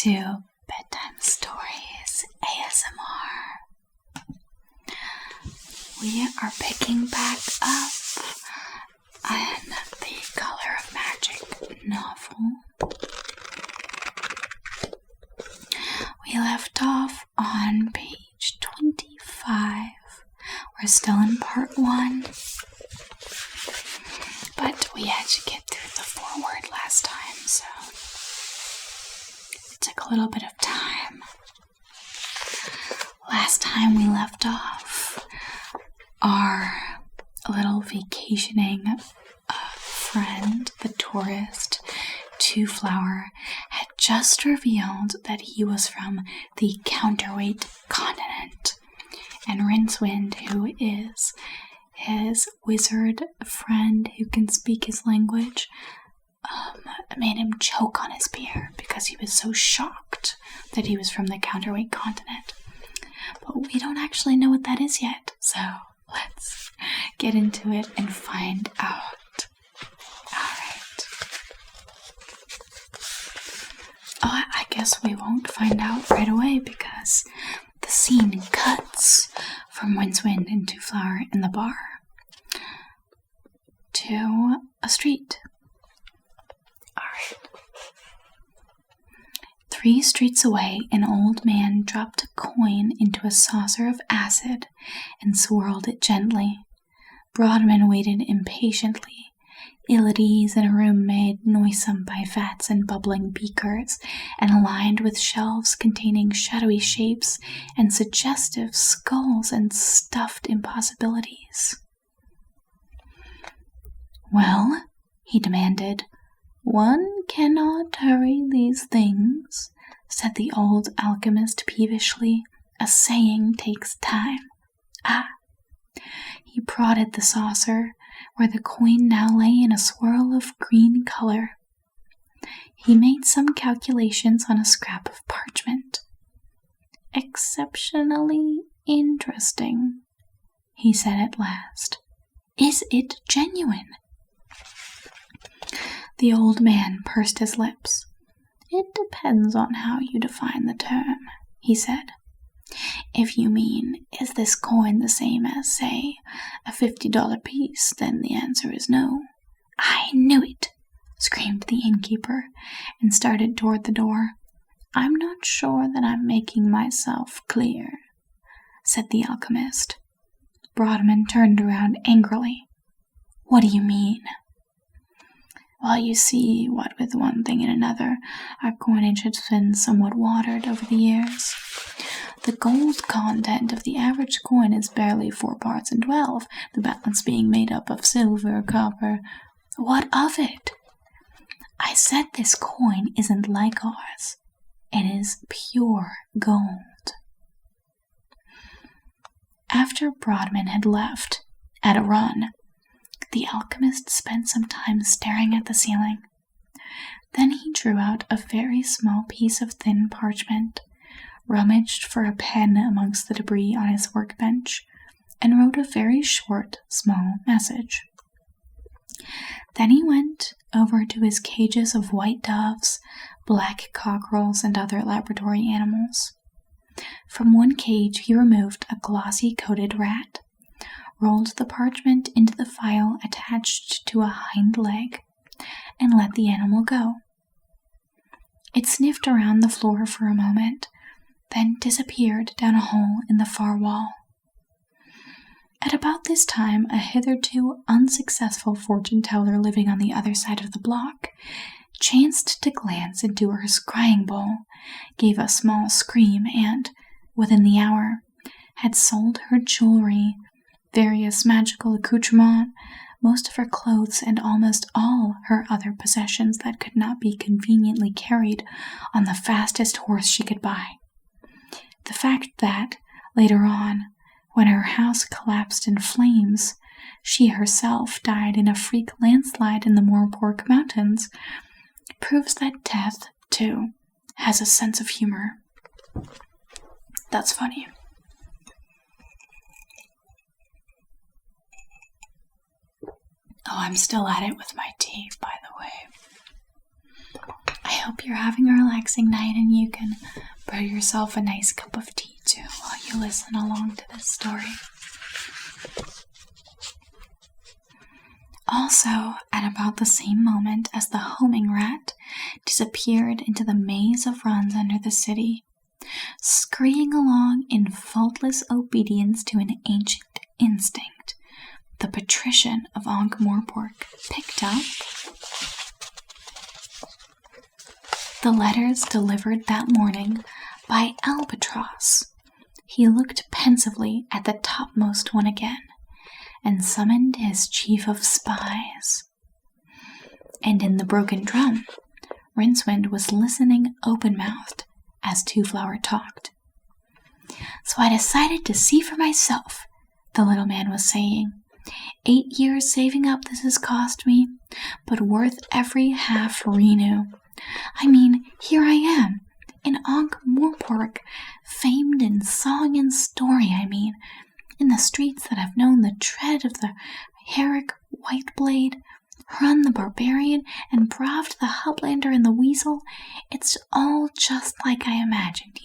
to Bedtime Stories ASMR. We are picking back up on the Color of Magic novel. We left off on page 25. We're still in part 1, but we had to get through the foreword last time, so it took a little bit of time. Last time we left off, our little vacationing friend, the tourist, Two Flower, had just revealed that he was from the counterweight continent, and Rincewind, who is his wizard friend who can speak his language, made him choke on his beer because he was so shocked that he was from the counterweight continent. But we don't actually know what that is yet, so let's get into it and find out. Alright. Oh, I guess we won't find out right away because the scene cuts from Rincewind and Two Flower in the bar to a street. Alright. 3 streets away, an old man dropped a coin into a saucer of acid and swirled it gently. Broadman waited impatiently, ill at ease in a room made noisome by vats and bubbling beakers, and lined with shelves containing shadowy shapes and suggestive skulls and stuffed impossibilities. "Well," he demanded, "one cannot hurry these things," said the old alchemist peevishly. "A saying takes time." "Ah." He prodded the saucer, where the coin now lay in a swirl of green color. He made some calculations on a scrap of parchment. "Exceptionally interesting," he said at last. "Is it genuine?" The old man pursed his lips. "It depends on how you define the term," he said. "If you mean, is this coin the same as, say, a $50 piece, then the answer is no." "I knew it!" screamed the innkeeper, and started toward the door. "I'm not sure that I'm making myself clear," said the alchemist. Broadman turned around angrily. "What do you mean?" "Well, you see, what with one thing and another, our coinage has been somewhat watered over the years. The gold content of the average coin is barely 4 parts in 12, the balance being made up of silver, copper." "What of it?" "I said this coin isn't like ours. It is pure gold." After Broadman had left, at a run, the alchemist spent some time staring at the ceiling. Then he drew out a very small piece of thin parchment, rummaged for a pen amongst the debris on his workbench, and wrote a very short, small message. Then he went over to his cages of white doves, black cockerels, and other laboratory animals. From one cage he removed a glossy-coated rat, rolled the parchment into the file attached to a hind leg, and let the animal go. It sniffed around the floor for a moment, then disappeared down a hole in the far wall. At about this time, a hitherto unsuccessful fortune-teller living on the other side of the block chanced to glance into her scrying bowl, gave a small scream, and, within the hour, had sold her jewelry, various magical accoutrements, most of her clothes, and almost all her other possessions that could not be conveniently carried on the fastest horse she could buy. The fact that, later on, when her house collapsed in flames, she herself died in a freak landslide in the Moorpork Mountains, proves that death, too, has a sense of humor. That's funny. Oh, I'm still at it with my tea, by the way. I hope you're having a relaxing night and you can brew yourself a nice cup of tea too while you listen along to this story. Also, at about the same moment as the homing rat disappeared into the maze of runs under the city, scurrying along in faultless obedience to an ancient instinct, the patrician of Ankh-Morpork picked up the letters delivered that morning by Albatross. He looked pensively at the topmost one again, and summoned his chief of spies. And in the broken drum, Rincewind was listening open-mouthed as Two-Flower talked. "So I decided to see for myself," the little man was saying. 8 years saving up this has cost me, but worth every half renew. I mean, here I am, in Ankh-Morpork, famed in song and story, in the streets that have known the tread of the Herrick Whiteblade, Hrun the Barbarian, and braved the Hublander and the Weasel. It's all just like I imagined,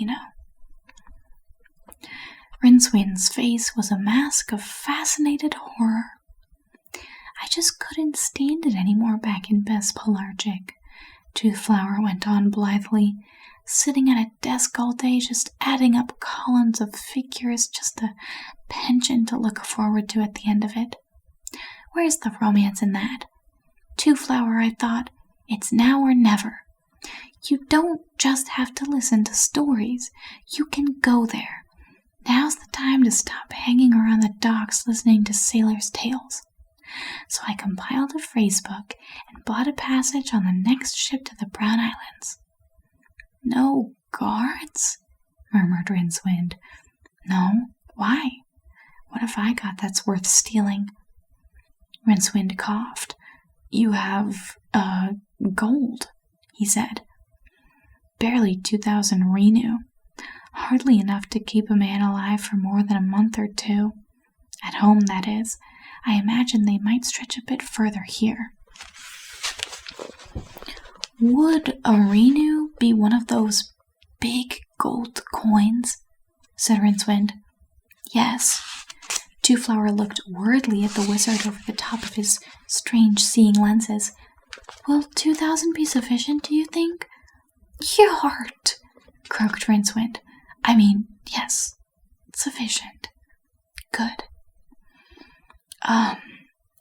Rincewind's face was a mask of fascinated horror. "I just couldn't stand it anymore back in Bespalargic," Two-Flower went on blithely, "sitting at a desk all day just adding up columns of figures, just a pension to look forward to at the end of it. Where's the romance in that? Two-Flower, I thought, it's now or never. You don't just have to listen to stories, you can go there. Now's the time to stop hanging around the docks listening to sailors' tales." So I compiled a phrase book and bought a passage on the next ship to the Brown Islands. "No guards?" murmured Rincewind. "No, why? What have I got that's worth stealing?" Rincewind coughed. "You have, gold," he said. "Barely 2,000 renew. Hardly enough to keep a man alive for more than a month or two. At home, that is. I imagine they might stretch a bit further here." "Would a renew be one of those big gold coins?" said Rincewind. "Yes." Two-Flower looked worriedly at the wizard over the top of his strange seeing lenses. "Will 2,000 be sufficient, do you think?" "Your heart," croaked Rincewind. Yes, sufficient. Good.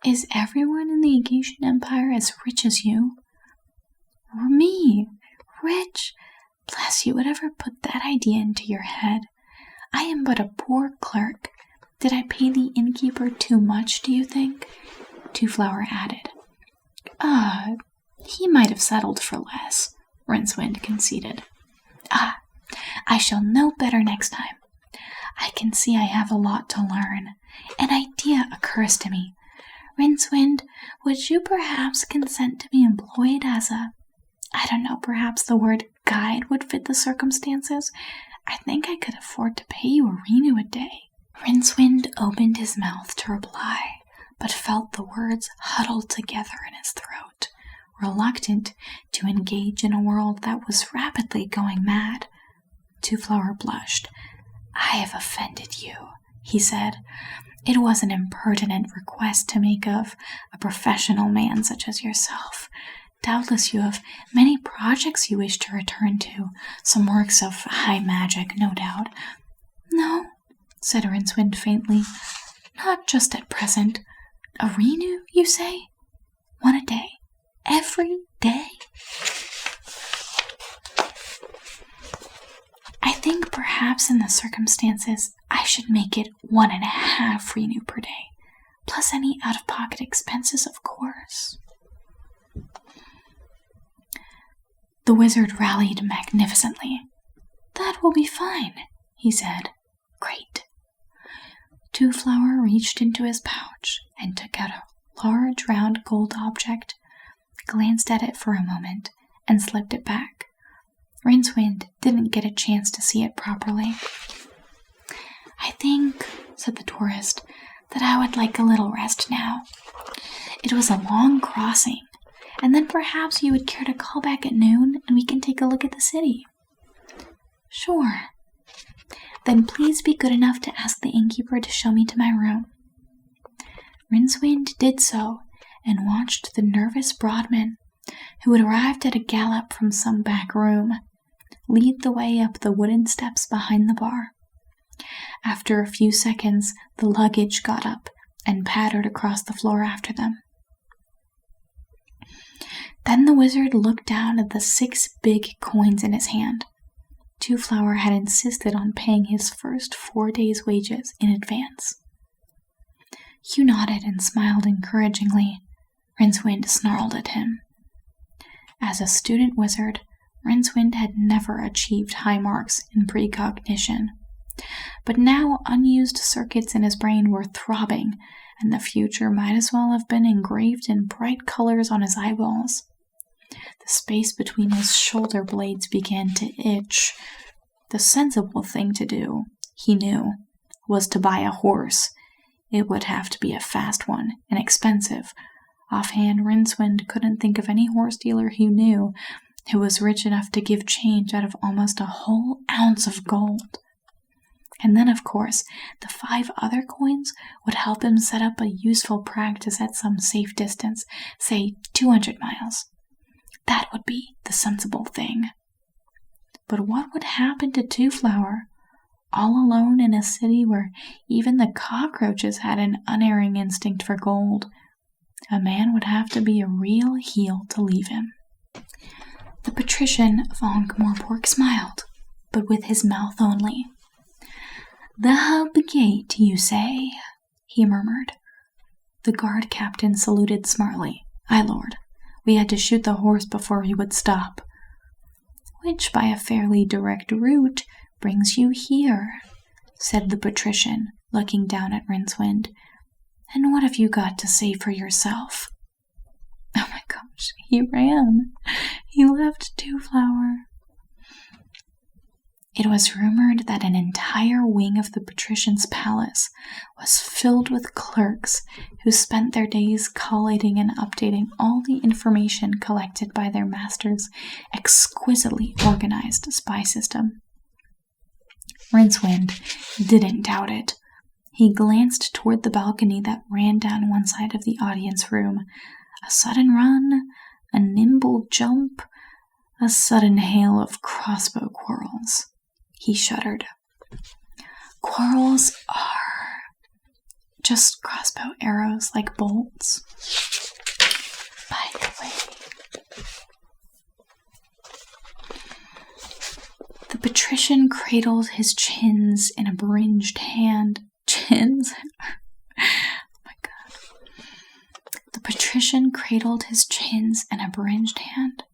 Is everyone in the Agatian Empire as rich as you?" "Me? Rich? Bless you, whatever put that idea into your head? I am but a poor clerk. Did I pay the innkeeper too much, do you think?" Two-Flower added. He might have settled for less," Rincewind conceded. "I shall know better next time. I can see I have a lot to learn. An idea occurs to me. Rincewind, would you perhaps consent to be employed as perhaps the word guide would fit the circumstances? I think I could afford to pay you a renew a day." Rincewind opened his mouth to reply, but felt the words huddled together in his throat, reluctant to engage in a world that was rapidly going mad. Two-Flower blushed. "I have offended you," he said. "It was an impertinent request to make of a professional man such as yourself. Doubtless you have many projects you wish to return to, some works of high magic, no doubt." "No," said Rincewind faintly. "Not just at present. A renew, you say? One a day? Every day?" "I think perhaps in the circumstances I should make it 1.5 renew per day, plus any out-of-pocket expenses, of course." The wizard rallied magnificently. "That will be fine," he said. "Great." Two-Flower reached into his pouch and took out a large round gold object, glanced at it for a moment, and slipped it back. Rincewind didn't get a chance to see it properly. "I think," said the tourist, "that I would like a little rest now. It was a long crossing, and then perhaps you would care to call back at noon and we can take a look at the city." "Sure." "Then please be good enough to ask the innkeeper to show me to my room." Rincewind did so and watched the nervous Broadman, who had arrived at a gallop from some back room, lead the way up the wooden steps behind the bar. After a few seconds, the luggage got up and pattered across the floor after them. Then the wizard looked down at the 6 big coins in his hand. Two-Flower had insisted on paying his first 4 days' wages in advance. Hugh nodded and smiled encouragingly. Rincewind snarled at him. As a student wizard, Rincewind had never achieved high marks in precognition. But now unused circuits in his brain were throbbing, and the future might as well have been engraved in bright colors on his eyeballs. The space between his shoulder blades began to itch. The sensible thing to do, he knew, was to buy a horse. It would have to be a fast one, and expensive. Offhand, Rincewind couldn't think of any horse dealer he knew who was rich enough to give change out of almost a whole ounce of gold. And then, of course, the 5 other coins would help him set up a useful practice at some safe distance, say 200 miles. That would be the sensible thing. But what would happen to Two-Flower, all alone in a city where even the cockroaches had an unerring instinct for gold? A man would have to be a real heel to leave him. The patrician of Ankh-Morpork smiled, but with his mouth only. "The hub gate, you say?" he murmured. The guard captain saluted smartly. "Aye, lord. We had to shoot the horse before he would stop." "Which, by a fairly direct route, brings you here," said the patrician, looking down at Rincewind. "And what have you got to say for yourself?" Oh my gosh, he ran. He left Two-Flower. It was rumored that an entire wing of the patrician's palace was filled with clerks who spent their days collating and updating all the information collected by their master's exquisitely organized spy system. Rincewind didn't doubt it. He glanced toward the balcony that ran down one side of the audience room. A sudden run, a nimble jump, a sudden hail of crossbow quarrels. He shuddered. Quarrels are just crossbow arrows like bolts. By the way, the patrician cradled his chins in a beringed hand. Chins? Oh my god. The patrician cradled his chins in a beringed hand.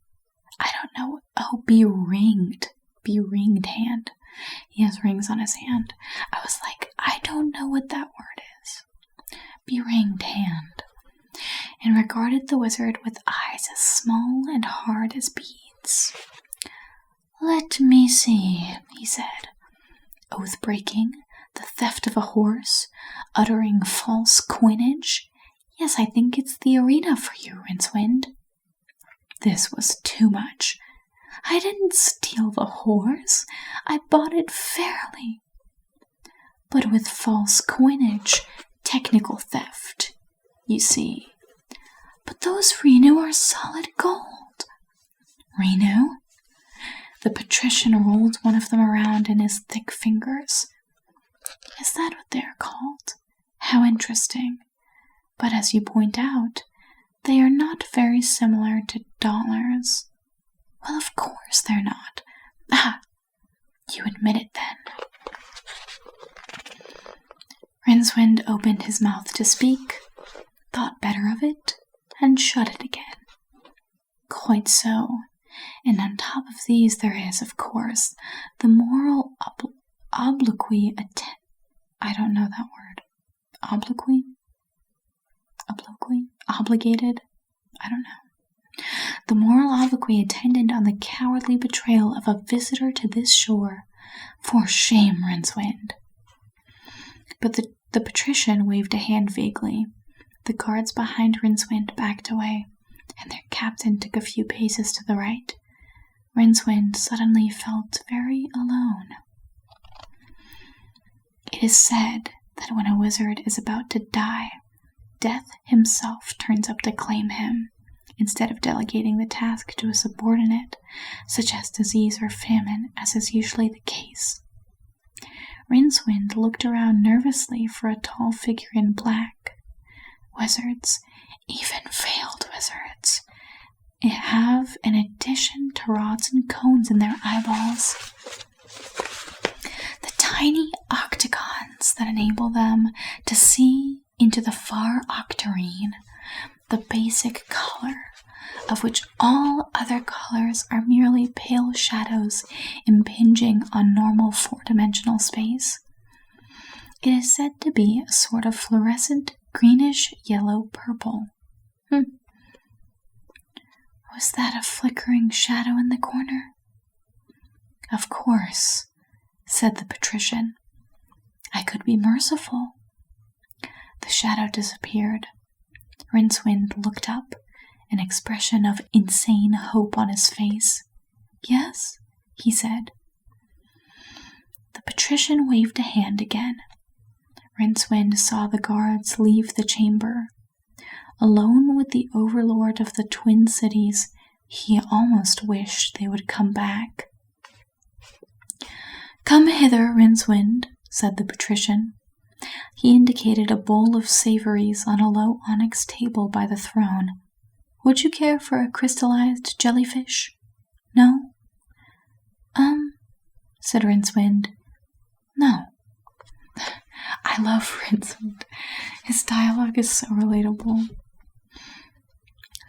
I don't know. Oh, beringed hand. He has rings on his hand. I was like, I don't know what that word is. Beringed hand. And regarded the wizard with eyes as small and hard as beads. "Let me see," he said. "Oath-breaking, the theft of a horse, uttering false coinage. Yes, I think it's the arena for you, Rincewind." This was too much. "I didn't steal the horse. I bought it fairly." "But with false coinage, technical theft, you see." "But those Renu are solid gold." "Renu?" The patrician rolled one of them around in his thick fingers. "Is that what they are called? How interesting. But as you point out, they are not very similar to dollars." "Well, of course they're not." "Ah, you admit it then." Rincewind opened his mouth to speak, thought better of it, and shut it again. "Quite so. And on top of these there is, of course, the moral obloquy I don't know that word. Obloquy? Obligated? I don't know. The moral obloquy attendant on the cowardly betrayal of a visitor to this shore. For shame, Rincewind." But the patrician waved a hand vaguely. The guards behind Rincewind backed away. and their captain took a few paces to the right, Rincewind suddenly felt very alone. It is said that when a wizard is about to die, Death himself turns up to claim him, instead of delegating the task to a subordinate, such as disease or famine, as is usually the case. Rincewind looked around nervously for a tall figure in black. Wizards, even failed wizards, have, in addition to rods and cones in their eyeballs, the tiny octagons that enable them to see into the far octarine, the basic color of which all other colors are merely pale shadows impinging on normal four-dimensional space. It is said to be a sort of fluorescent greenish yellow purple. Was that a flickering shadow in the corner? Of course, said the patrician. I could be merciful. The shadow disappeared. Rincewind looked up, an expression of insane hope on his face. Yes, he said. The patrician waved a hand again. Rincewind saw the guards leave the chamber. Alone with the overlord of the Twin Cities, he almost wished they would come back. Come hither, Rincewind, said the patrician. He indicated a bowl of savories on a low onyx table by the throne. Would you care for a crystallized jellyfish? No? Said Rincewind. No. I love Rincewind. His dialogue is so relatable.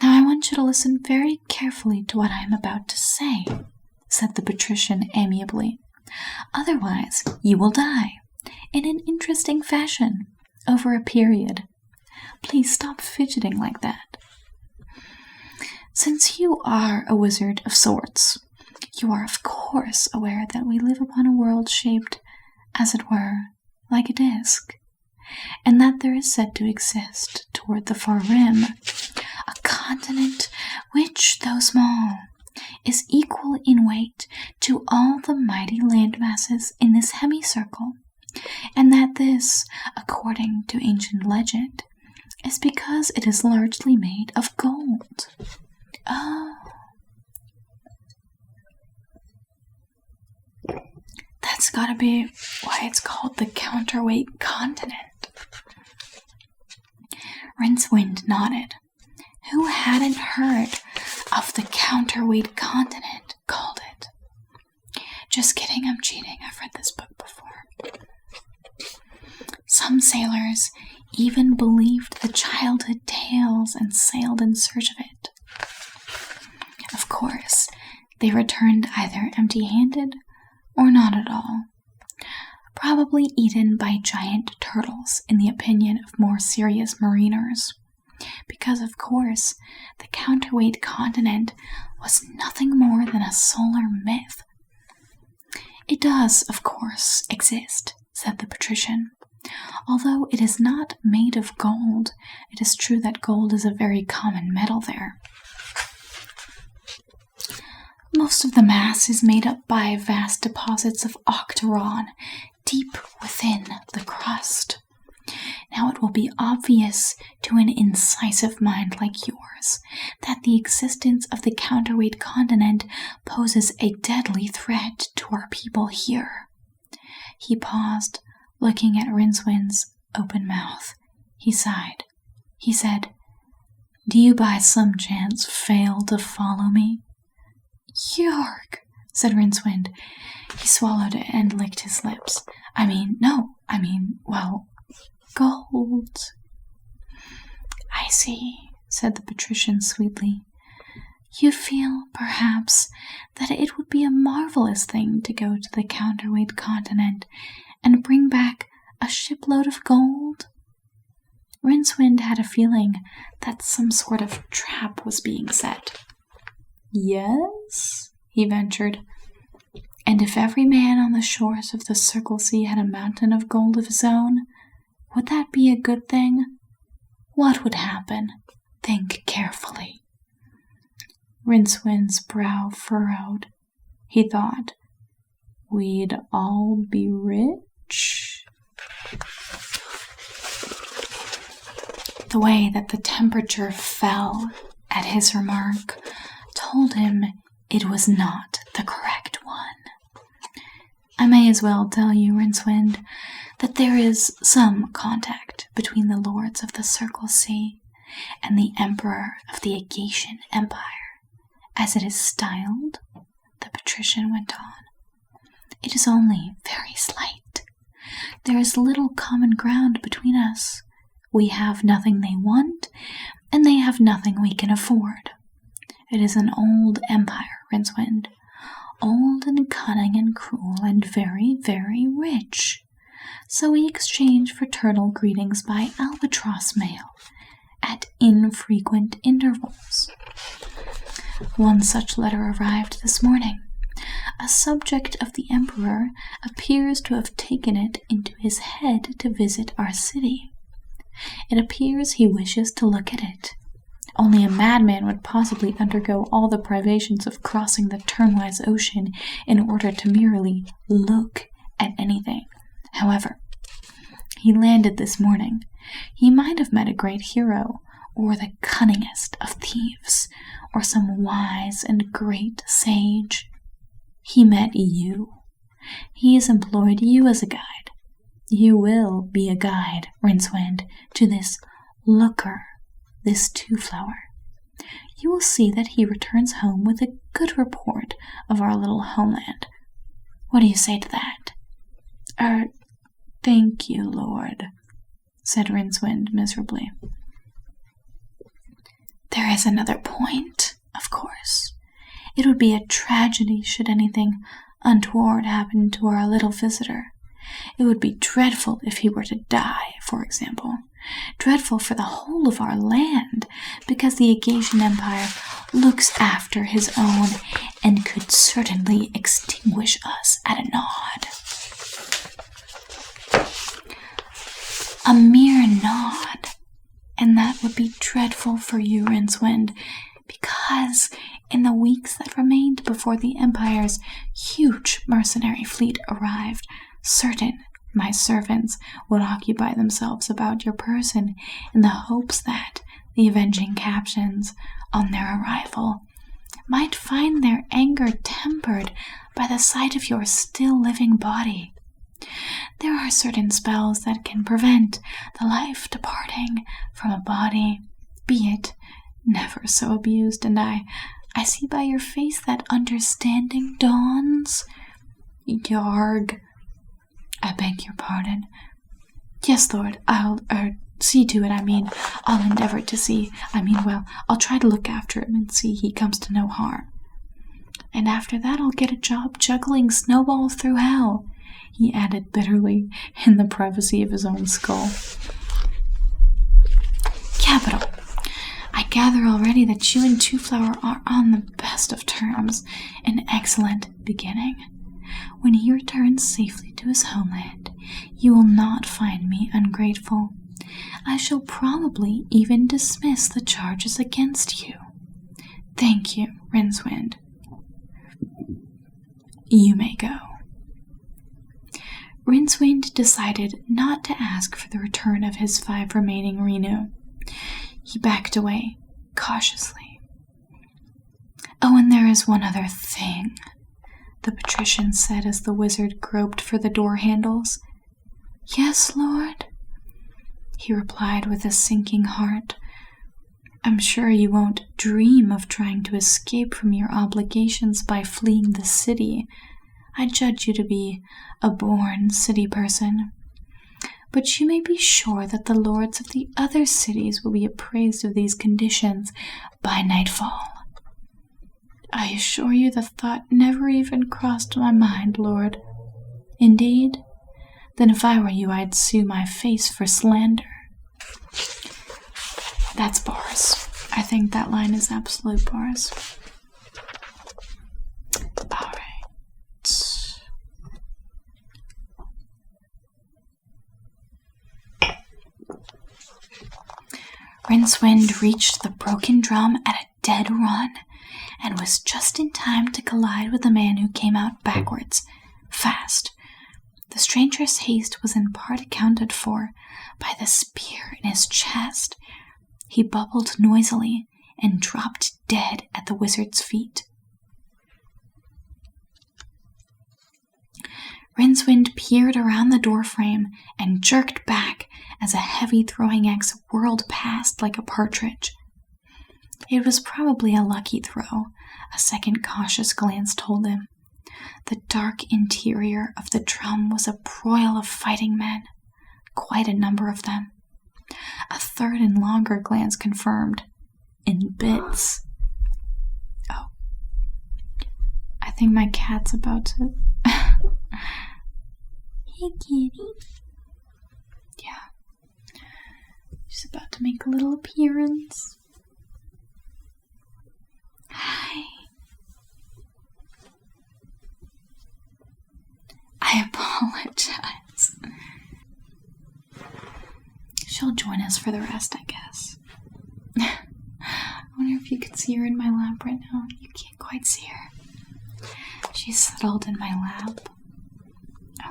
Now I want you to listen very carefully to what I am about to say, said the patrician amiably. Otherwise, you will die, in an interesting fashion, over a period. Please stop fidgeting like that. Since you are a wizard of sorts, you are of course aware that we live upon a world shaped, as it were, like a disk, and that there is said to exist, toward the far rim, a continent which, though small, is equal in weight to all the mighty land masses in this hemicircle, and that this, according to ancient legend, is because it is largely made of gold. Oh. That's gotta be why it's called the counterweight continent. Rincewind nodded. Who hadn't heard of the counterweight continent, called it? Just kidding, I'm cheating. I've read this book before. Some sailors even believed the childhood tales and sailed in search of it. Of course, they returned either empty-handed or not at all, probably eaten by giant turtles in the opinion of more serious mariners, because of course the counterweight continent was nothing more than a solar myth. It does, of course, exist, said the patrician. Although it is not made of gold, it is true that gold is a very common metal there. Most of the mass is made up by vast deposits of octaron deep within the crust. Now it will be obvious to an incisive mind like yours that the existence of the counterweight continent poses a deadly threat to our people here. He paused, looking at Rincewind's open mouth. He sighed. He said, Do you by some chance fail to follow me? Yark, said Rincewind. He swallowed and licked his lips. Well, gold. I see, said the patrician sweetly. You feel, perhaps, that it would be a marvelous thing to go to the counterweight continent and bring back a shipload of gold? Rincewind had a feeling that some sort of trap was being set. Yes, he ventured. And if every man on the shores of the Circle Sea had a mountain of gold of his own, would that be a good thing? What would happen? Think carefully. Rincewind's brow furrowed. He thought, we'd all be rich? The way that the temperature fell at his remark told him it was not the correct one. I may as well tell you, Rincewind, that there is some contact between the lords of the Circle Sea and the Emperor of the Aegatian Empire, as it is styled, the patrician went on. It is only very slight. There is little common ground between us. We have nothing they want, and they have nothing we can afford. It is an old empire, Rincewind, old and cunning and cruel and very, very rich. So we exchange fraternal greetings by albatross mail at infrequent intervals. One such letter arrived this morning. A subject of the Emperor appears to have taken it into his head to visit our city. It appears he wishes to look at it. Only a madman would possibly undergo all the privations of crossing the turnwise ocean in order to merely look at anything. However, he landed this morning. He might have met a great hero, or the cunningest of thieves, or some wise and great sage. He met you. He has employed you as a guide. You will be a guide, Rincewind, to this looker, this two-flower. You will see that he returns home with a good report of our little homeland. What do you say to that? Thank you, Lord, said Rincewind miserably. There is another point, of course. It would be a tragedy should anything untoward happen to our little visitor. It would be dreadful if he were to die, for example. Dreadful for the whole of our land, because the Aegatian Empire looks after his own and could certainly extinguish us at a nod. A mere nod, and that would be dreadful for you, Rincewind, because in the weeks that remained before the Empire's huge mercenary fleet arrived, certain my servants would occupy themselves about your person in the hopes that the avenging captains, on their arrival, might find their anger tempered by the sight of your still living body. There are certain spells that can prevent the life departing from a body, be it never so abused, and I see by your face that understanding dawns. Yarg. I beg your pardon. Yes, Lord, I'll see to it. I'll endeavor to see. I'll try to look after him and see he comes to no harm. And after that, I'll get a job juggling snowballs through hell, he added bitterly in the privacy of his own skull. Capital. I gather already that you and Two-Flower are on the best of terms, an excellent beginning. When he returns safely to his homeland, you will not find me ungrateful. I shall probably even dismiss the charges against you. Thank you, Rincewind. You may go. Rincewind decided not to ask for the return of his 5 remaining Renu. He backed away, cautiously. Oh, and there is one other thing, the patrician said as the wizard groped for the door handles. Yes, Lord, he replied with a sinking heart. I'm sure you won't dream of trying to escape from your obligations by fleeing the city. I judge you to be a born city person. But you may be sure that the lords of the other cities will be appraised of these conditions by nightfall. I assure you the thought never even crossed my mind, Lord. Indeed? Then if I were you, I'd sue my face for slander. That's bars. I think that line is absolute bars. All right. Rincewind reached the broken drum at a dead run and was just in time to collide with the man who came out backwards, fast. The stranger's haste was in part accounted for by the spear in his chest. He bubbled noisily and dropped dead at the wizard's feet. Rincewind peered around the doorframe and jerked back as a heavy throwing axe whirled past like a partridge. It was probably a lucky throw, a second cautious glance told him. The dark interior of the drum was a broil of fighting men, quite a number of them. A third and longer glance confirmed, in bits. Oh, I think my cat's about to... Hey, kitty. Yeah. She's about to make a little appearance. Hi. I apologize. She'll join us for the rest, I guess. I wonder if you could see her in my lap right now. You can't quite see her. She's settled in my lap.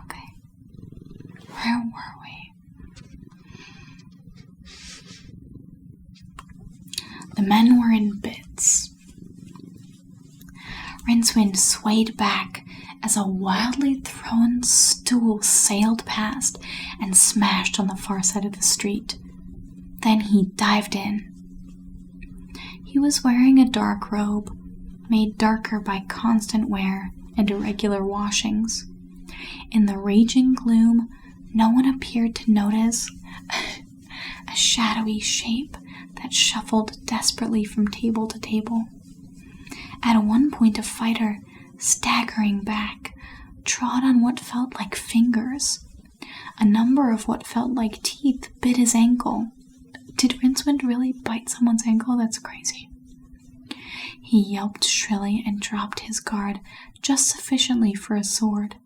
Okay. Where were we? The men were in bits. Rincewind swayed back as a wildly thrown stool sailed past and smashed on the far side of the street. Then he dived in. He was wearing a dark robe, made darker by constant wear and irregular washings. In the raging gloom, no one appeared to notice a shadowy shape that shuffled desperately from table to table. At one point, a fighter, staggering back, trod on what felt like fingers. A number of what felt like teeth bit his ankle. Did Rincewind really bite someone's ankle? That's crazy. He yelped shrilly and dropped his guard just sufficiently for a sword,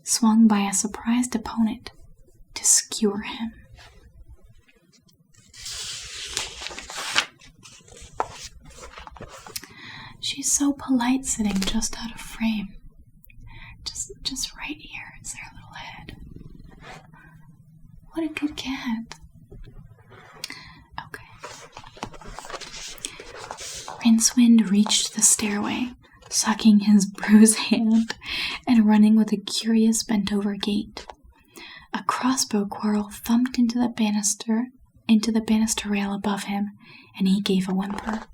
swung by a surprised opponent, to skewer him. She's so polite sitting just out of frame. Just right here is their little head. What a good cat. Okay. Rincewind reached the stairway, sucking his bruised hand and running with a curious bent-over gait. A crossbow quarrel thumped into the banister rail above him, and he gave a whimper.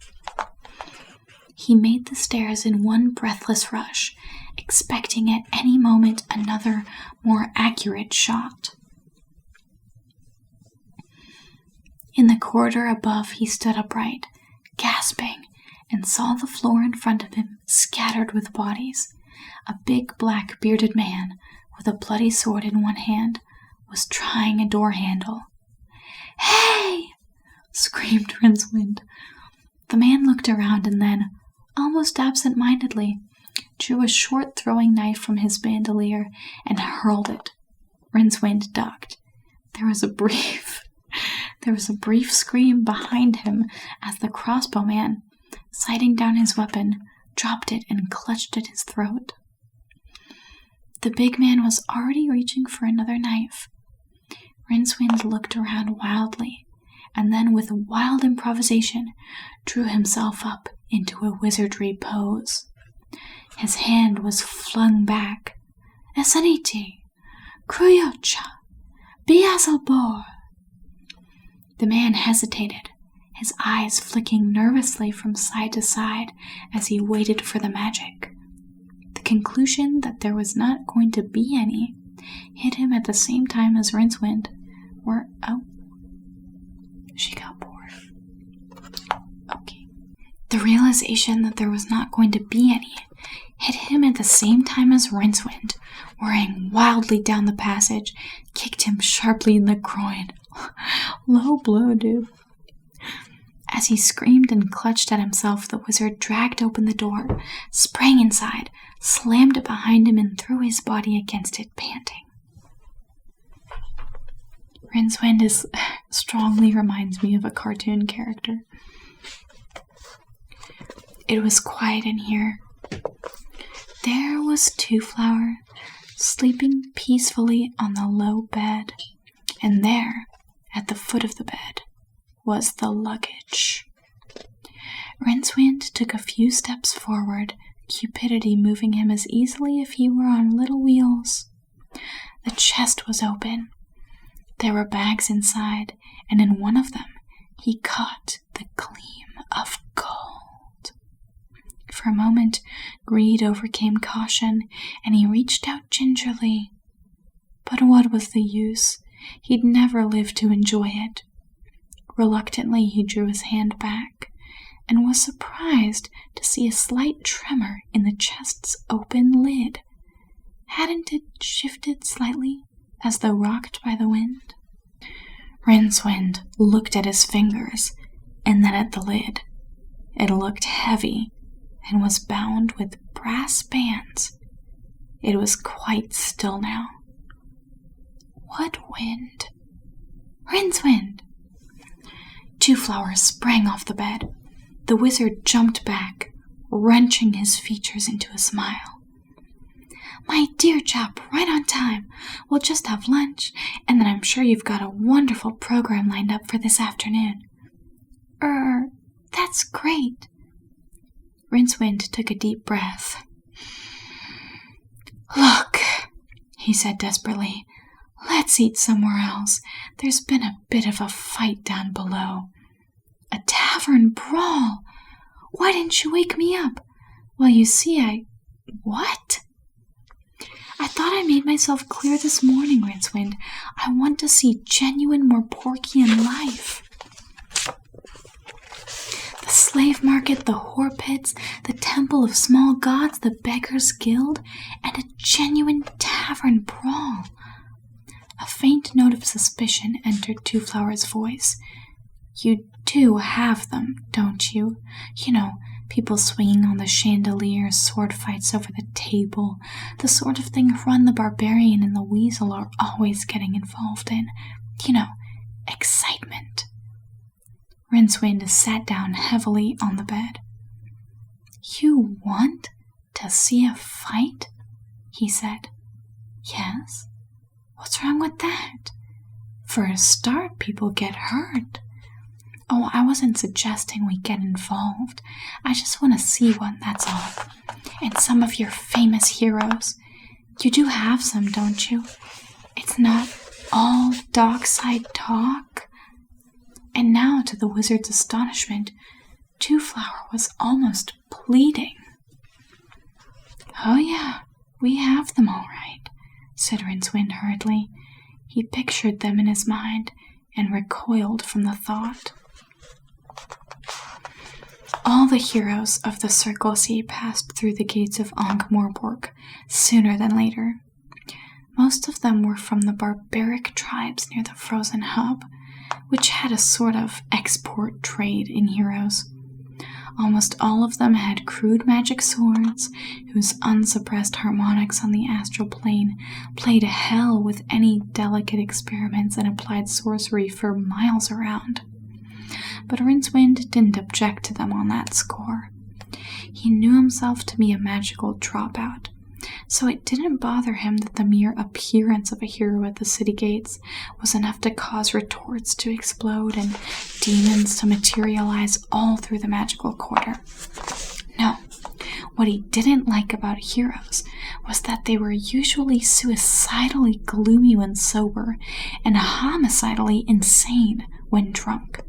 He made the stairs in one breathless rush, expecting at any moment another, more accurate shot. In the corridor above, he stood upright, gasping, and saw the floor in front of him scattered with bodies. A big black bearded man, with a bloody sword in one hand, was trying a door handle. "Hey!" screamed Rincewind. The man looked around and then, almost absent-mindedly, drew a short throwing knife from his bandolier and hurled it. Rincewind ducked. There was a brief scream behind him as the crossbowman, sighting down his weapon, dropped it and clutched at his throat. The big man was already reaching for another knife. Rincewind looked around wildly, and then with wild improvisation drew himself up into a wizardry pose. His hand was flung back. "Esaniti, Kruyocha, Beelzebub." The man hesitated, his eyes flicking nervously from side to side as he waited for the magic. The conclusion that there was not going to be any hit him at the same time as Rincewind, she got bored. Okay. The realization that there was not going to be any hit him at the same time as Rincewind, whirring wildly down the passage, kicked him sharply in the groin. Low blow, dude. As he screamed and clutched at himself, the wizard dragged open the door, sprang inside, slammed it behind him, and threw his body against it, panting. Rincewind strongly reminds me of a cartoon character. It was quiet in here. There was Two Flower, sleeping peacefully on the low bed, and there, at the foot of the bed, was the luggage. Rincewind took a few steps forward, cupidity moving him as easily if he were on little wheels. The chest was open. There were bags inside, and in one of them he caught the gleam of gold. For a moment, greed overcame caution, and he reached out gingerly. But what was the use? He'd never live to enjoy it. Reluctantly, he drew his hand back, and was surprised to see a slight tremor in the chest's open lid. Hadn't it shifted slightly, as though rocked by the wind? Rincewind looked at his fingers, and then at the lid. It looked heavy, and was bound with brass bands. It was quite still now. What wind? Rincewind! Two Flower sprang off the bed. The wizard jumped back, wrenching his features into a smile. My dear chap, right on time. We'll just have lunch, and then I'm sure you've got a wonderful program lined up for this afternoon. That's great. Rincewind took a deep breath. Look, he said desperately, let's eat somewhere else. There's been a bit of a fight down below. A tavern brawl. Why didn't you wake me up? Well, you see, What? I thought I made myself clear this morning, Rincewind. I want to see genuine Morporkian life. The slave market, the whore pits, the temple of small gods, the beggars' guild, and a genuine tavern brawl. A faint note of suspicion entered Two Flower's voice. You do have them, don't you? You know, people swinging on the chandelier, sword fights over the table, the sort of thing Run the Barbarian and the Weasel are always getting involved in. You know, excitement. Rincewind sat down heavily on the bed. You want to see a fight? He said. Yes? What's wrong with that? For a start, people get hurt. Oh, I wasn't suggesting we get involved. I just want to see one, that's all. And some of your famous heroes. You do have some, don't you? It's not all dockside talk. And now, to the wizard's astonishment, Two Flower was almost pleading. Oh yeah, we have them all right, said Rincewind hurriedly. He pictured them in his mind and recoiled from the thought. All the heroes of the Circle Sea passed through the gates of Ankh-Morpork sooner than later. Most of them were from the barbaric tribes near the frozen hub, which had a sort of export trade in heroes. Almost all of them had crude magic swords, whose unsuppressed harmonics on the astral plane played hell with any delicate experiments in applied sorcery for miles around. But Rincewind didn't object to them on that score. He knew himself to be a magical dropout, so it didn't bother him that the mere appearance of a hero at the city gates was enough to cause retorts to explode and demons to materialize all through the magical quarter. No, what he didn't like about heroes was that they were usually suicidally gloomy when sober and homicidally insane when drunk.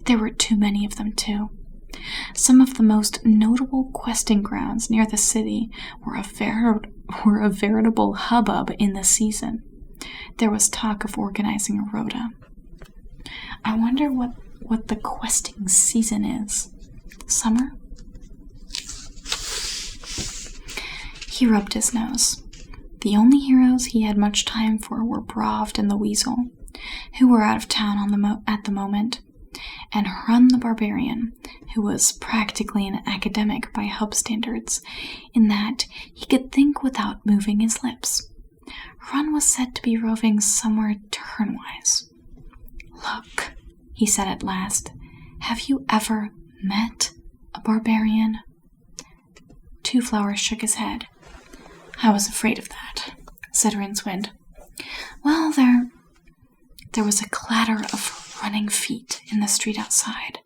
There were too many of them, too. Some of the most notable questing grounds near the city were a veritable hubbub in the season. There was talk of organizing a rota. I wonder what the questing season is. Summer? He rubbed his nose. The only heroes he had much time for were Bravd and the Weasel, who were out of town at the moment, and Run the Barbarian, who was practically an academic by hub standards, in that he could think without moving his lips. Run was said to be roving somewhere turnwise. Look, he said at last, have you ever met a barbarian? Two Flowers shook his head. "I was afraid of that," said Rincewind. "Well, there was a clatter of running feet in the street outside,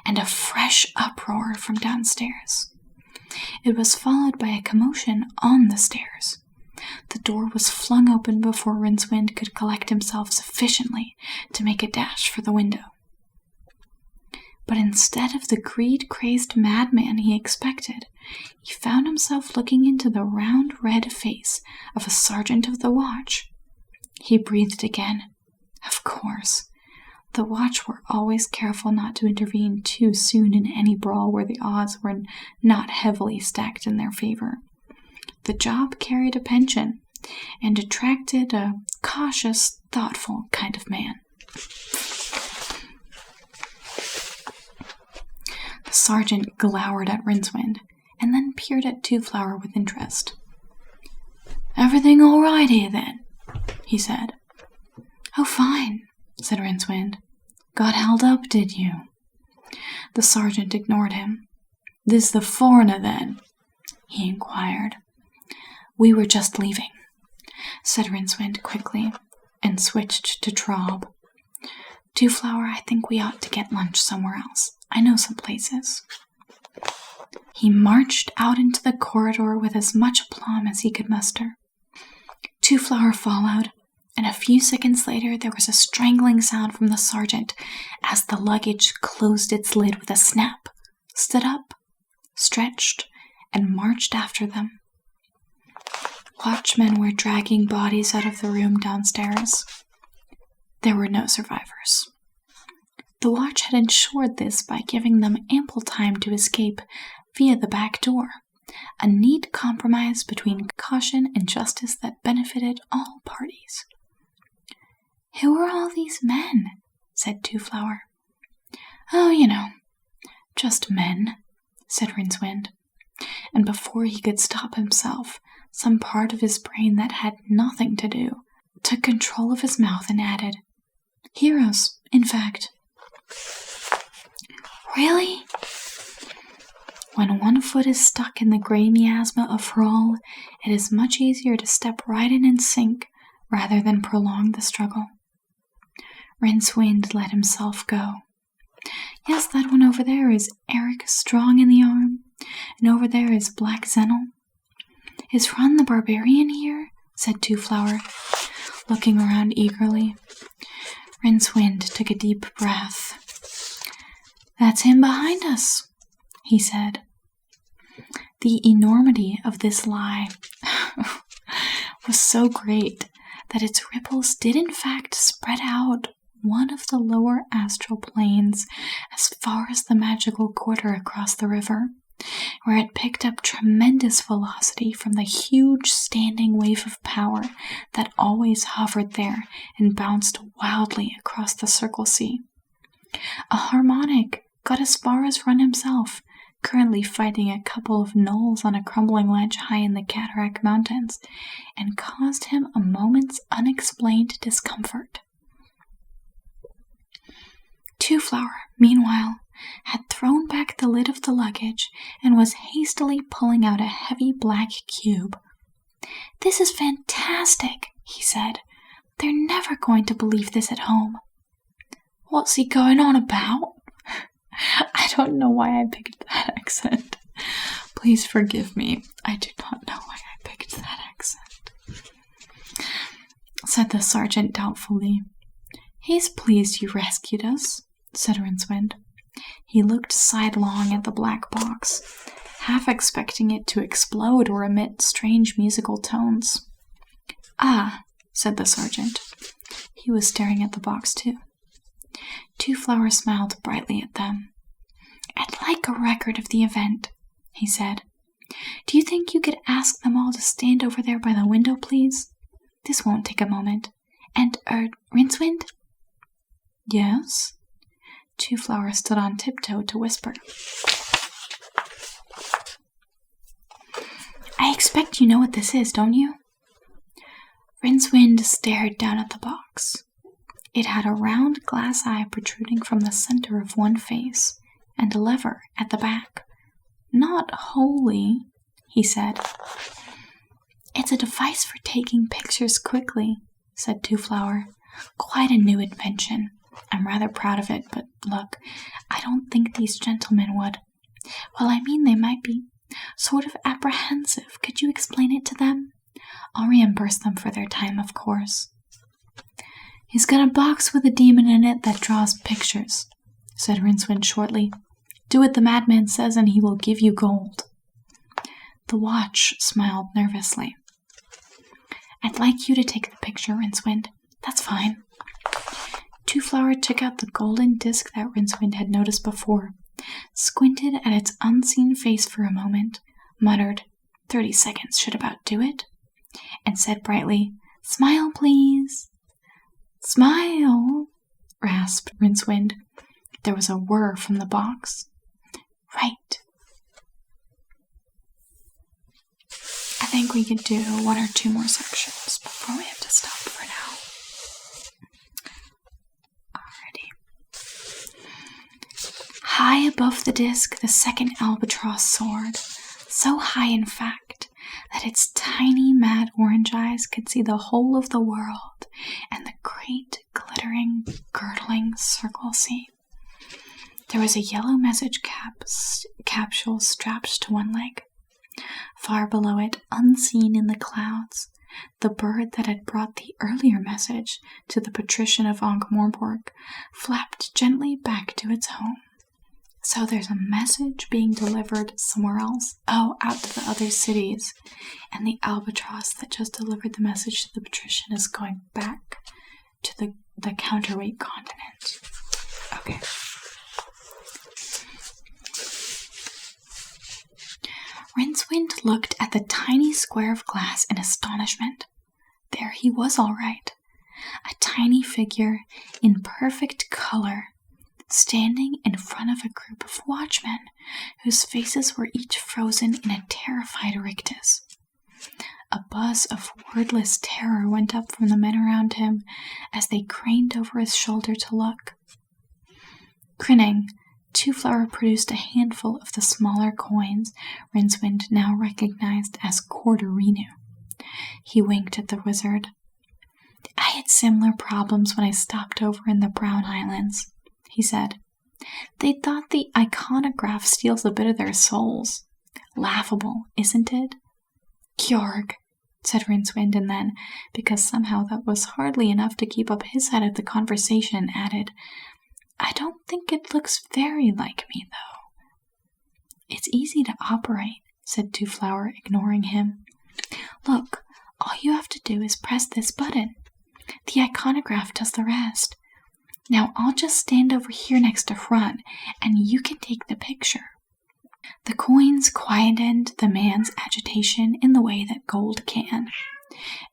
and a fresh uproar from downstairs. It was followed by a commotion on the stairs. The door was flung open before Rincewind could collect himself sufficiently to make a dash for the window. But instead of the greed-crazed madman he expected, he found himself looking into the round red face of a sergeant of the watch. He breathed again. Of course. The watch were always careful not to intervene too soon in any brawl where the odds were not heavily stacked in their favor. The job carried a pension and attracted a cautious, thoughtful kind of man. The sergeant glowered at Rincewind and then peered at Two Flower with interest. "Everything all right here, then?" he said. "Oh, fine," said Rincewind. "Got held up, did you?" The sergeant ignored him. "This the foreigner, then?" he inquired. "We were just leaving," said Rincewind quickly, and switched to Traub. "Two Flower, I think we ought to get lunch somewhere else. I know some places." He marched out into the corridor with as much aplomb as he could muster. Two Flower followed, and a few seconds later there was a strangling sound from the sergeant as the luggage closed its lid with a snap, stood up, stretched, and marched after them. Watchmen were dragging bodies out of the room downstairs. There were no survivors. The watch had ensured this by giving them ample time to escape via the back door, a neat compromise between caution and justice that benefited all parties. "Who are all these men?" said Two Flower. "Oh, just men," said Rincewind, and before he could stop himself, some part of his brain that had nothing to do took control of his mouth and added, "Heroes, in fact." "Really?" When one foot is stuck in the gray miasma of Hrawl, it is much easier to step right in and sink rather than prolong the struggle. Rincewind let himself go. "Yes, that one over there is Eric Strong in the arm, and over there is Black Zennel. Is Ron the Barbarian here?" said Two Flower, looking around eagerly. Rincewind took a deep breath. "That's him behind us," he said. The enormity of this lie was so great that its ripples did in fact spread out one of the lower astral planes as far as the magical quarter across the river, where it picked up tremendous velocity from the huge standing wave of power that always hovered there and bounced wildly across the Circle Sea. A harmonic got as far as Ron himself, currently fighting a couple of gnolls on a crumbling ledge high in the Cataract Mountains, and caused him a moment's unexplained discomfort. Two Flower, meanwhile, had thrown back the lid of the luggage and was hastily pulling out a heavy black cube. "This is fantastic," he said. "They're never going to believe this at home." "What's he going on about?" I don't know why I picked that accent. Please forgive me. I do not know why I picked that accent, said the sergeant doubtfully. "He's pleased you rescued us," said Rincewind. He looked sidelong at the black box, half expecting it to explode or emit strange musical tones. "Ah," said the sergeant. He was staring at the box too. Two Flower smiled brightly at them. "I'd like a record of the event," he said. "Do you think you could ask them all to stand over there by the window, please? This won't take a moment. And, Rincewind?" "Yes?" Two Flower stood on tiptoe to whisper. "I expect you know what this is, don't you?" Rincewind stared down at the box. It had a round glass eye protruding from the center of one face, and a lever at the back. "Not wholly," he said. It's a device for taking pictures quickly, said Two-Flower. Quite a new invention. I'm rather proud of it, but look, I don't think these gentlemen would. Well, I mean, they might be sort of apprehensive. Could you explain it to them? I'll reimburse them for their time, of course. He's got a box with a demon in it that draws pictures, said Rincewind shortly. Do what the madman says and he will give you gold. The watch smiled nervously. I'd like you to take the picture, Rincewind. That's fine. Two-Flower took out the golden disc that Rincewind had noticed before, squinted at its unseen face for a moment, muttered, 30 seconds should about do it, and said brightly, Smile, please. Smile, rasped Rincewind. There was a whir from the box. Right. I think we could do 1 or 2 more sections before we have to stop for now. Alrighty. High above the disc, the second albatross soared, so high in fact that its tiny mad orange eyes could see the whole of the world and the great glittering, girdling circle sea. There was a yellow message capsule strapped to one leg. Far below it, unseen in the clouds, the bird that had brought the earlier message to the patrician of Ankh-Morpork flapped gently back to its home. So there's a message being delivered somewhere else, out to the other cities, and the albatross that just delivered the message to the patrician is going back to the counterweight continent. Okay. Rincewind looked at the tiny square of glass in astonishment. There he was all right, a tiny figure in perfect color, standing in front of a group of watchmen whose faces were each frozen in a terrified rictus. A buzz of wordless terror went up from the men around him as they craned over his shoulder to look. Grinning, Two-Flower produced a handful of the smaller coins Rincewind now recognized as quarterinu. He winked at the wizard. I had similar problems when I stopped over in the Brown Islands, he said. They thought the iconograph steals a bit of their souls. Laughable, isn't it? Kjorg, said Rincewind, and then, because somehow that was hardly enough to keep up his side of the conversation, added, I don't think it looks very like me, though. It's easy to operate, said Two-Flower, ignoring him. Look, all you have to do is press this button. The iconograph does the rest. Now I'll just stand over here next to Front, and you can take the picture. The coins quietened the man's agitation in the way that gold can,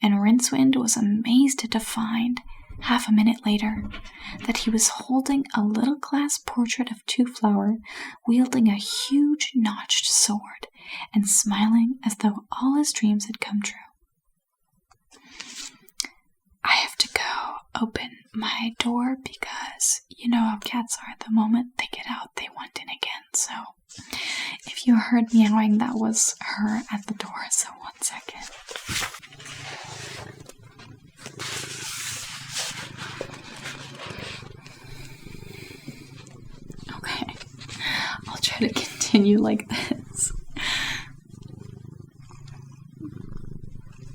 and Rincewind was amazed to find, half a minute later, that he was holding a little glass portrait of Two-Flower wielding a huge notched sword and smiling as though all his dreams had come true. I have to go open my door because you know how cats are. The moment they get out, they want in again. So if you heard meowing, that was her at the door. So 1 second. Okay, I'll try to continue like this.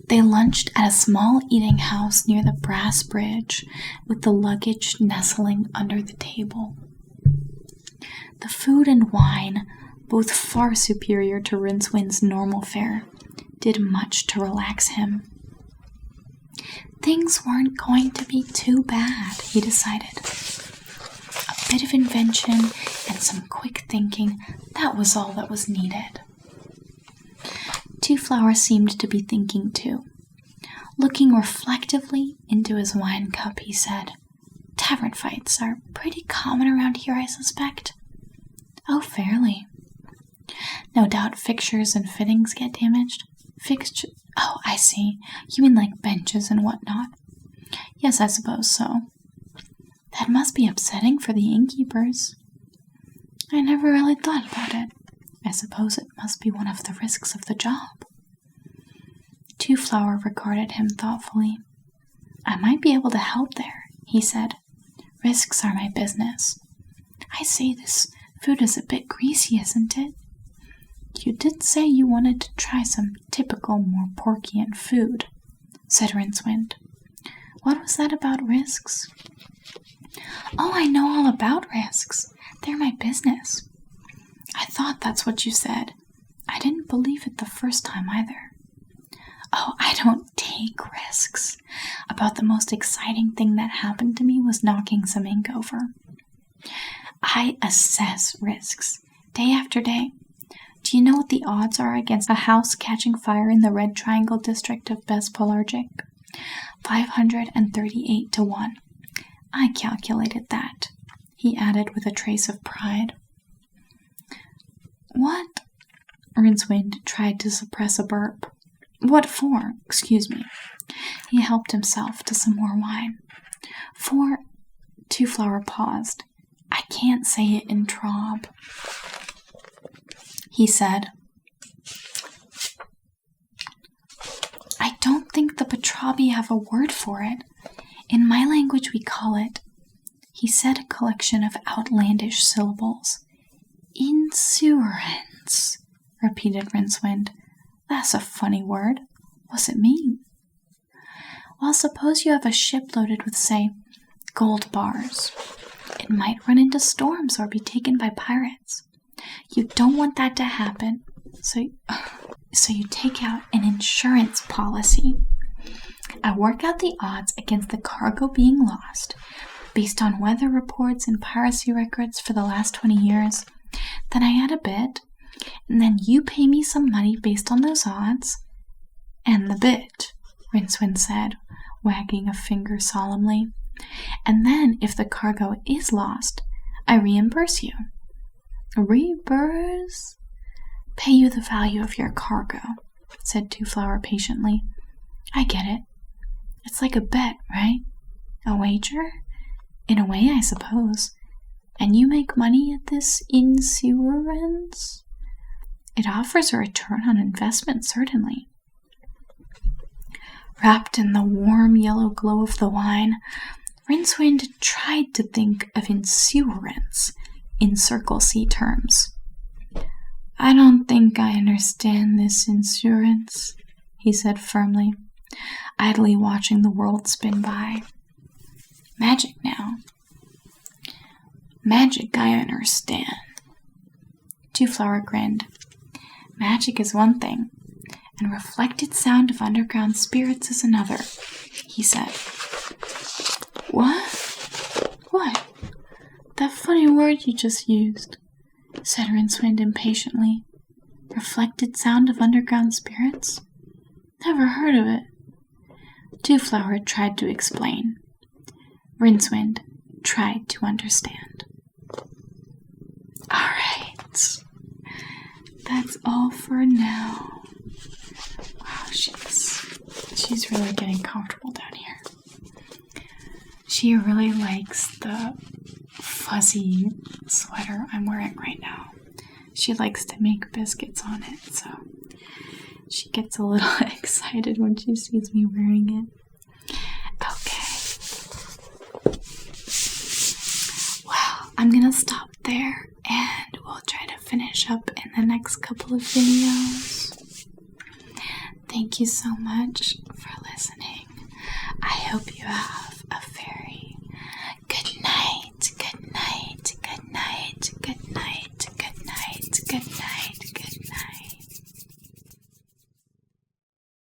They lunched at a small eating house near the brass bridge, with the luggage nestling under the table. The food and wine, both far superior to Rincewind's normal fare, did much to relax him. Things weren't going to be too bad, he decided. A bit of invention and some quick thinking, that was all that was needed. Two-Flower seemed to be thinking too. Looking reflectively into his wine cup, he said, Tavern fights are pretty common around here, I suspect. Oh, fairly. No doubt fixtures and fittings get damaged. Oh, I see. You mean like benches and whatnot. Yes, I suppose so. That must be upsetting for the innkeepers. I never really thought about it. I suppose it must be one of the risks of the job. Two Flower regarded him thoughtfully. I might be able to help there, he said. Risks are my business. I say, this food is a bit greasy, isn't it? You did say you wanted to try some typical, more Porkian food, said Rincewind. What was that about risks? Oh, I know all about risks. They're my business. I thought that's what you said. I didn't believe it the first time either. Oh, I don't take risks. About the most exciting thing that happened to me was knocking some ink over. I assess risks, day after day. Do you know what the odds are against a house catching fire in the Red Triangle district of Bespolargic? 538 to 1. I calculated that, he added with a trace of pride. What? Rincewind tried to suppress a burp. What for? Excuse me. He helped himself to some more wine. For... Two Flower paused. I can't say it in Traub, he said. I don't think the Petrabi have a word for it. In my language we call it, he said a collection of outlandish syllables. Insurance, repeated Rincewind. That's a funny word. What's it mean? Well, suppose you have a ship loaded with, say, gold bars. It might run into storms or be taken by pirates. You don't want that to happen, so you take out an insurance policy. I work out the odds against the cargo being lost, based on weather reports and piracy records for the last 20 years. Then I add a bit, and then you pay me some money based on those odds. And the bit, Rincewind said, wagging a finger solemnly. And then, if the cargo is lost, I reimburse you. Reimburse? Pay you the value of your cargo, said Two Flower patiently. I get it. It's like a bet, right? A wager? In a way, I suppose. And you make money at this insurance? It offers a return on investment, certainly. Wrapped in the warm yellow glow of the wine, Rincewind tried to think of insurance in Circle C terms. I don't think I understand this insurance, he said firmly, idly watching the world spin by. Magic now. Magic I understand. Two Flower grinned. Magic is one thing, and reflected sound of underground spirits is another, he said. What? What? That funny word you just used, said Rincewind impatiently. Reflected sound of underground spirits? Never heard of it. Two Flower tried to explain. Rincewind tried to understand. All right. That's all for now. Wow, she's really getting comfortable down here. She really likes the fuzzy sweater I'm wearing right now. She likes to make biscuits on it, so she gets a little excited when she sees me wearing it. Okay. Well, I'm gonna stop there and we'll try to finish up in the next couple of videos. Thank you so much for listening. I hope you have